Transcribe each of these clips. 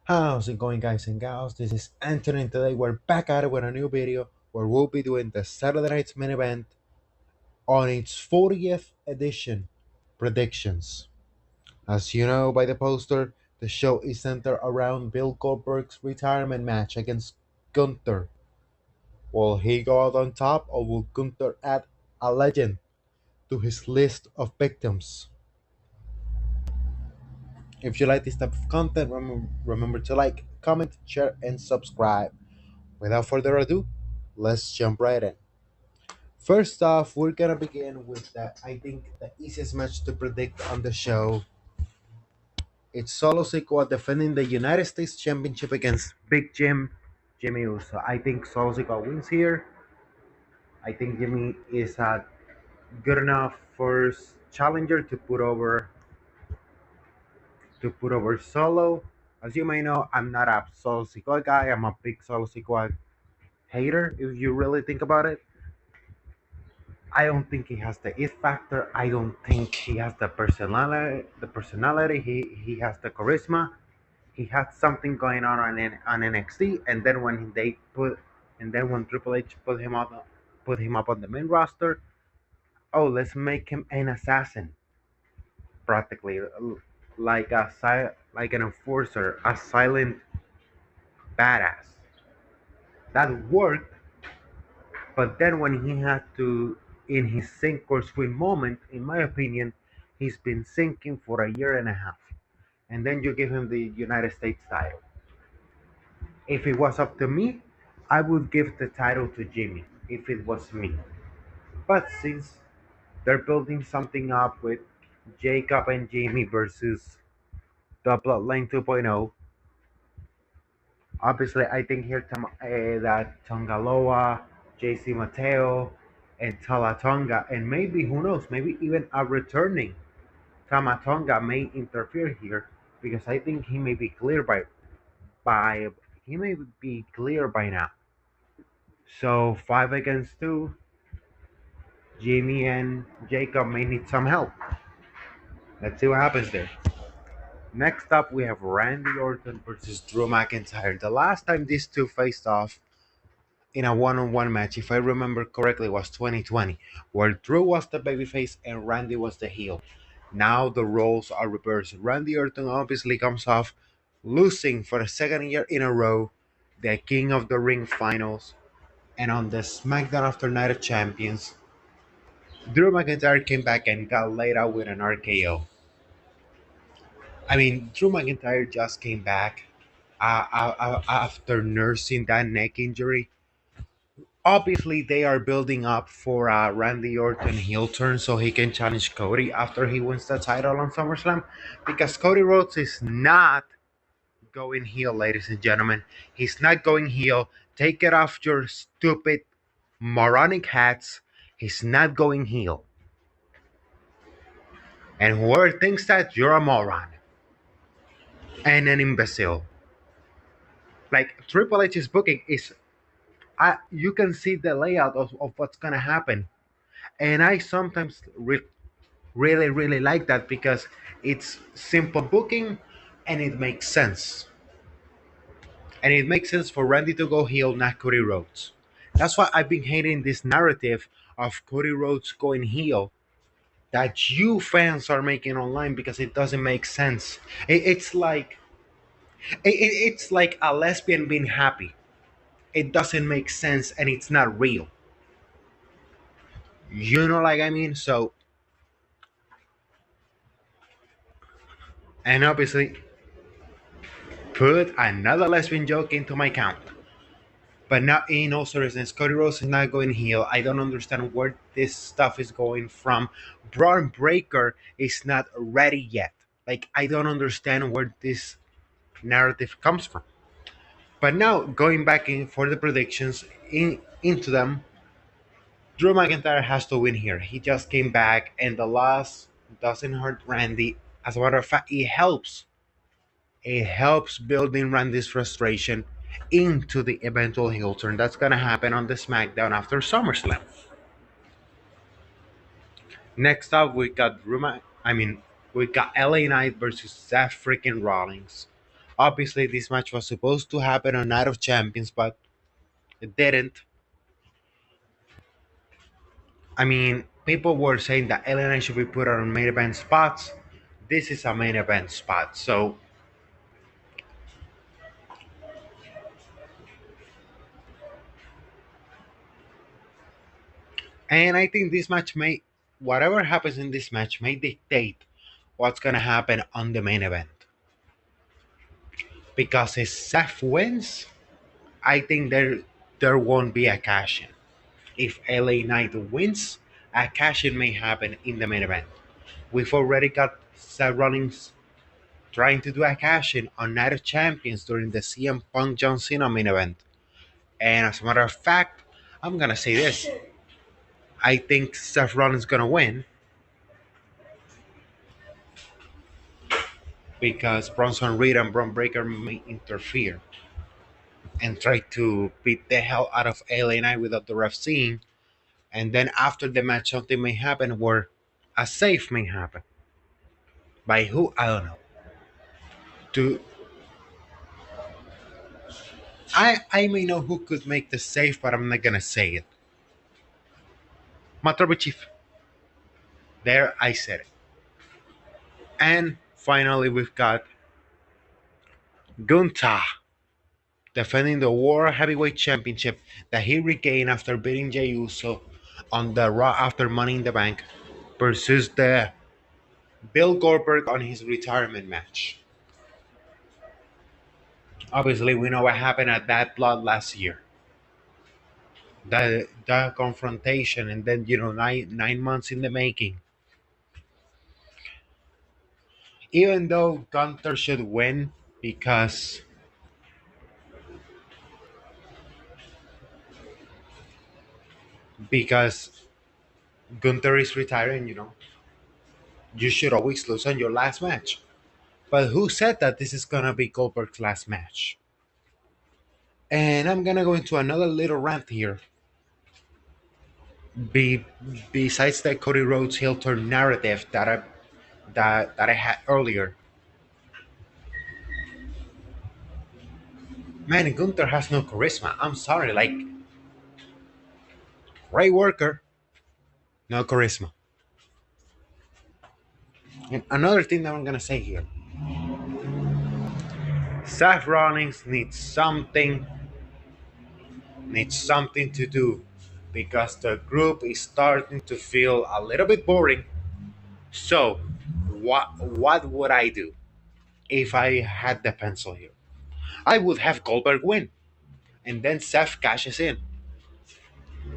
How's it going, guys and gals? This is Anthony, and today we're back at it with a new video where we'll be doing the Saturday Night's main event on its 40th edition predictions. As you know by the poster, the show is centered around Bill Goldberg's retirement match against Gunther. Will he go out on top, or will Gunther add a legend to his list of victims? If you like this type of content, remember to like, comment, share, and subscribe. Without further ado, let's jump right in. First off, we're gonna begin with I think the easiest match to predict on the show. It's Solo Sikoa defending the United States Championship against Big Jimmy Uso. I think Solo Sikoa wins here. I think Jimmy is a good enough first challenger to put over Solo. As you may know, I'm not a Solo Sikoa guy. I'm a big Solo Sikoa hater. If you really think about it, I don't think he has the it factor. I don't think he has the personality. He has the charisma. He had something going on NXT, and then when Triple H put him up on the main roster, oh, let's make him an assassin, practically, like an enforcer, a silent badass. That worked, but then when he had to, in his sink or swim moment, in my opinion, he's been sinking for a year and a half. And then you give him the United States title. If it was up to me, I would give the title to Jimmy, if it was me. But since they're building something up with Jacob and Jimmy versus the Bloodline 2.0, obviously I think here that Tongaloa, JC Mateo, and Talatonga, and maybe, who knows, maybe even a returning Tamatonga may interfere here, because I think he may be clear by he may be clear by now. So 5 against 2, Jimmy and Jacob may need some help. Let's see what happens there. Next up, we have Randy Orton versus Drew McIntyre. The last time these two faced off in a one-on-one match, if I remember correctly, was 2020, where Drew was the babyface and Randy was the heel. Now the roles are reversed. Randy Orton obviously comes off losing for the second year in a row the King of the Ring finals, and on the SmackDown After Night of Champions, Drew McIntyre came back and got laid out with an RKO. I mean, Drew McIntyre just came back after nursing that neck injury. Obviously, they are building up for a Randy Orton heel turn so he can challenge Cody after he wins the title on SummerSlam. Because Cody Rhodes is not going heel, ladies and gentlemen. He's not going heel. Take it off your stupid moronic hats. He's not going heel. And whoever thinks that, you're a moron and an imbecile. Like, Triple H's booking is, you can see the layout of what's gonna happen, and I sometimes really really like that, because it's simple booking and it makes sense. And it makes sense for Randy to go heel, not Cody Rhodes. That's why I've been hating this narrative of Cody Rhodes going heel that you fans are making online, because it doesn't make sense. It's like a lesbian being happy. It doesn't make sense and it's not real. You know, like I mean? So, and obviously, put another lesbian joke into my count. But not, in all seriousness, Cody Rhodes is not going heel. I don't understand where this stuff is going from. Braun Breaker is not ready yet. Like, I don't understand where this narrative comes from. But now, going back in for the predictions into them, Drew McIntyre has to win here. He just came back, and the loss doesn't hurt Randy. As a matter of fact, it helps. It helps building Randy's frustration into the eventual heel turn that's gonna happen on the SmackDown after SummerSlam. Next up, we got we got LA Knight versus Seth freaking Rollins. Obviously, this match was supposed to happen on Night of Champions, but it didn't. I mean, people were saying that LNA should be put on main event spots. This is a main event spot. So, and I think this match may, whatever happens in this match, may dictate what's going to happen on the main event. Because if Seth wins, I think there won't be a cash in. If LA Knight wins, a cash in may happen in the main event. We've already got Seth Rollins trying to do a cash in on Night of Champions during the CM Punk John Cena main event. And as a matter of fact, I'm gonna say this. I think Seth Rollins gonna win because Bronson Reed and Braun Breaker may interfere and try to beat the hell out of LA Knight without the ref seeing. And then after the match, something may happen where a save may happen. By who? I don't know. To I may know who could make the save, but I'm not gonna say it. Matter Chief. There, I said it. And finally, we've got Gunta defending the World Heavyweight Championship that he regained after beating Jey Uso on the Raw after Money in the Bank versus the Bill Goldberg on his retirement match. Obviously, we know what happened at that blood last year. The confrontation, and then 9 months in the making. Even though Gunther should win because Gunther is retiring, you should always lose on your last match. But who said that this is gonna be Goldberg's last match? And I'm gonna go into another little rant here. Be, Besides the Cody Rhodes heel turn narrative that I had earlier, man, Gunther has no charisma. I'm sorry, like great worker, no charisma. And another thing that I'm gonna say here, Seth Rollins needs something to do because the group is starting to feel a little bit boring. So, what would I do if I had the pencil here? I would have Goldberg win, and then Seth cashes in.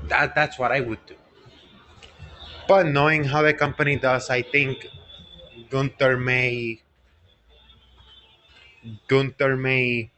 That's what I would do. But knowing how the company does, I think Gunther may Gunther may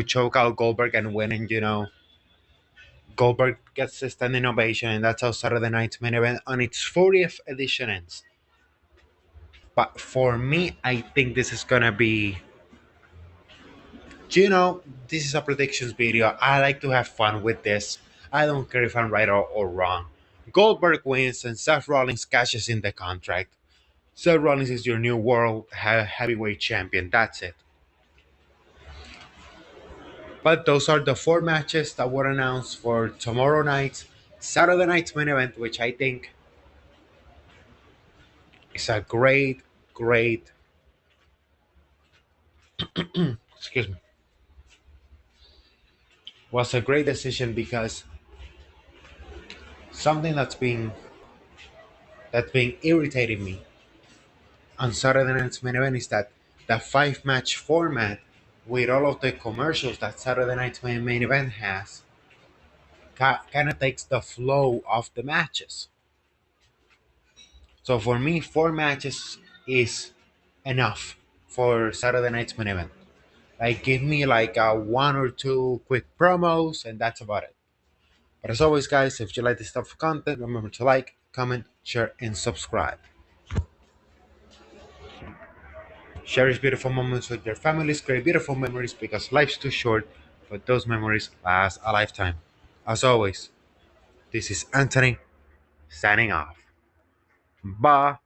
choke out Goldberg and win, and Goldberg gets a standing ovation, and that's how Saturday Night's main event on its 40th edition ends. But for me, I think this is gonna be, this is a predictions video. I like to have fun with this. I don't care if I'm right or wrong. Goldberg wins and Seth Rollins cashes in the contract. Seth Rollins is your new world heavyweight champion. That's it. But those are the 4 matches that were announced for tomorrow night's Saturday night's main event, which I think is a great, excuse me, was a great decision because something that's been irritating me on Saturday night's main event is that the 5 match format with all of the commercials that Saturday night's main event has kind of takes the flow of the matches. So for me, 4 matches is enough for Saturday night's main event. Like, give me like 1 or 2 quick promos, and that's about it. But as always, guys, if you like this type of content, remember to like, comment, share, and subscribe. Share these beautiful moments with your families, create beautiful memories because life's too short, but those memories last a lifetime. As always, this is Anthony signing off. Bye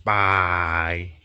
bye.